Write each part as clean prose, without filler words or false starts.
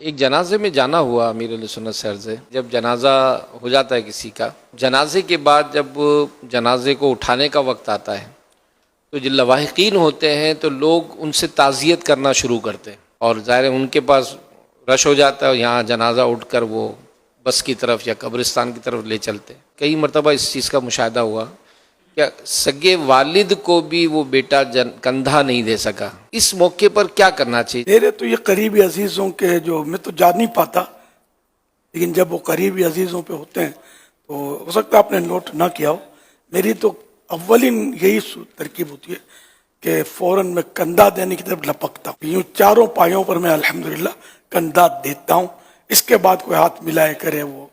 ایک جنازے میں جانا ہوا امیر علیہ سنت سر سے. جب جنازہ ہو جاتا ہے کسی کا، جنازے کے بعد جب جنازے کو اٹھانے کا وقت آتا ہے تو جو لواحقین ہوتے ہیں تو لوگ ان سے تعزیت کرنا شروع کرتے ہیں، اور ظاہر ہے ان کے پاس رش ہو جاتا ہے، یہاں جنازہ اٹھ کر وہ بس کی طرف یا قبرستان کی طرف لے چلتے ہیں. کئی مرتبہ اس چیز کا مشاہدہ ہوا کہ سگے والد کو بھی وہ بیٹا کندھا نہیں دے سکا. اس موقع پر کیا کرنا چاہیے؟ میرے تو یہ قریبی عزیزوں کے جو میں تو جان نہیں پاتا، لیکن جب وہ قریبی عزیزوں پہ ہوتے ہیں تو ہو سکتا ہے آپ نے نوٹ نہ کیا ہو، میری تو اولین یہی ترکیب ہوتی ہے کہ فوراً میں کندھا دینے کی طرف لپکتا ہوں. یوں چاروں پایوں پر میں الحمدللہ کندھا دیتا ہوں. اس کے بعد کوئی ہاتھ ملائے کرے وہ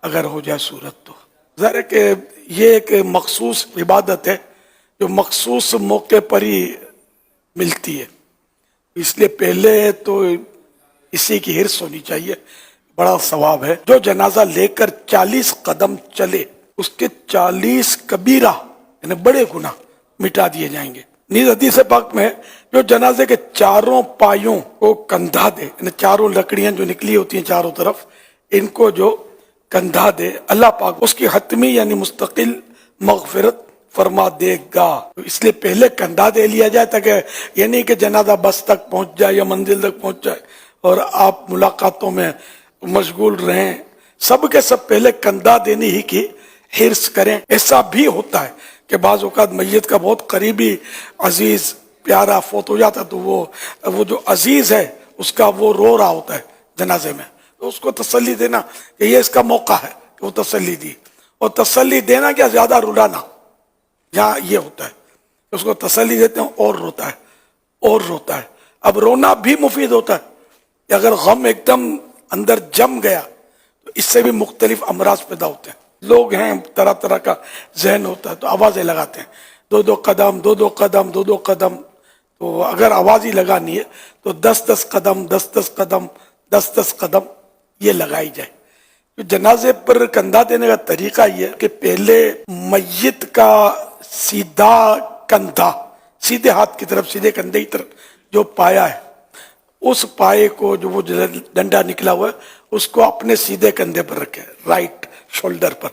اگر ہو جائے صورت تو ظاہر ہے کہ یہ ایک مخصوص عبادت ہے جو مخصوص موقع پر ہی ملتی ہے، اس لیے پہلے تو اسی کی حرص ہونی چاہیے. بڑا ثواب ہے جو جنازہ لے کر 40 قدم چلے، اس کے 40 کبیرہ یعنی بڑے گناہ مٹا دیے جائیں گے. نیز حدیث پاک میں جو جنازے کے چاروں پایوں کو کندھا دے، یعنی چاروں لکڑیاں جو نکلی ہوتی ہیں چاروں طرف، ان کو جو کندھا دے، اللہ پاک اس کی حتمی یعنی مستقل مغفرت فرما دے گا. اس لیے پہلے کندھا دے لیا جائے تاکہ یہ نہیں کہ جنازہ بس تک پہنچ جائے یا منزل تک پہنچ جائے اور آپ ملاقاتوں میں مشغول رہیں. سب کے سب پہلے کندھا دینے ہی کی حرص کریں. ایسا بھی ہوتا ہے کہ بعض اوقات میت کا بہت قریبی عزیز پیارا فوت ہو جاتا ہے تو وہ جو عزیز ہے اس کا وہ رو رہا ہوتا ہے جنازے میں، تو اس کو تسلی دینا کہ یہ اس کا موقع ہے کہ وہ تسلی دی، اور تسلی دینا کیا زیادہ رلانا. یہاں یہ ہوتا ہے اس کو تسلی دیتے ہیں اور روتا ہے اور روتا ہے. اب رونا بھی مفید ہوتا ہے کہ اگر غم ایک دم اندر جم گیا تو اس سے بھی مختلف امراض پیدا ہوتے ہیں. لوگ ہیں طرح طرح کا ذہن ہوتا ہے تو آوازیں لگاتے ہیں، دو قدم دو قدم دو قدم. تو اگر آواز ہی لگانی ہے تو 10 قدم 10 قدم 10 قدم یہ لگائی جائے. جنازے پر کندھا دینے کا طریقہ یہ ہے کہ پہلے میت کا سیدھا کندھا، سیدھے ہاتھ کی طرف سیدھے کندھے کی طرف جو پایا ہے، اس پائے کو جو وہ ڈنڈا نکلا ہوا ہے اس کو اپنے سیدھے کندھے پر رکھے، رائٹ شولڈر پر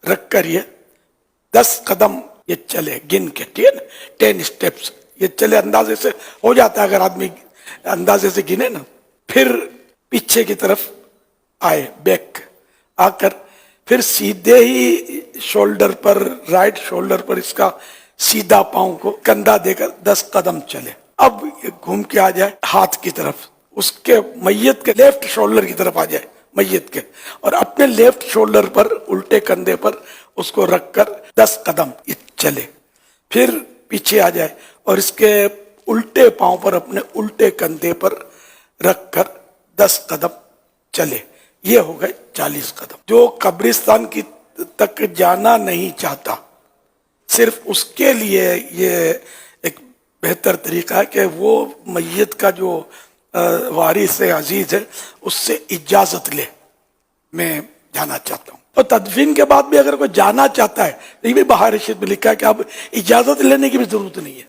رکھ کر یہ 10 قدم یہ چلے گن کے، 10 سٹیپس یہ چلے. اندازے سے ہو جاتا ہے اگر آدمی اندازے سے گنے نا. پھر پیچھے کی طرف آئے، بیک آ کر پھر سیدھے ہی شولڈر پر، رائٹ شولڈر پر اس کا سیدھا پاؤں کو کندھا دے کر 10 قدم چلے. اب گھوم کے آ جائے ہاتھ کی طرف، اس کے میت کے لیفٹ شولڈر کی طرف آ جائے میت کے، اور اپنے لیفٹ شولڈر پر الٹے کندھے پر اس کو رکھ کر 10 قدم چلے. پھر پیچھے آ جائے اور اس کے الٹے پاؤں پر اپنے الٹے کندھے پر رکھ کر 10 قدم چلے. یہ ہو گئے 40 قدم. جو قبرستان کی تک جانا نہیں چاہتا، صرف اس کے لیے یہ ایک بہتر طریقہ ہے کہ وہ میت کا جو وارث عزیز ہے اس سے اجازت لے، میں جانا چاہتا ہوں. اور تدفین کے بعد بھی اگر کوئی جانا چاہتا ہے، یہ بھی بہار رشید میں لکھا ہے کہ اب اجازت لینے کی بھی ضرورت نہیں ہے.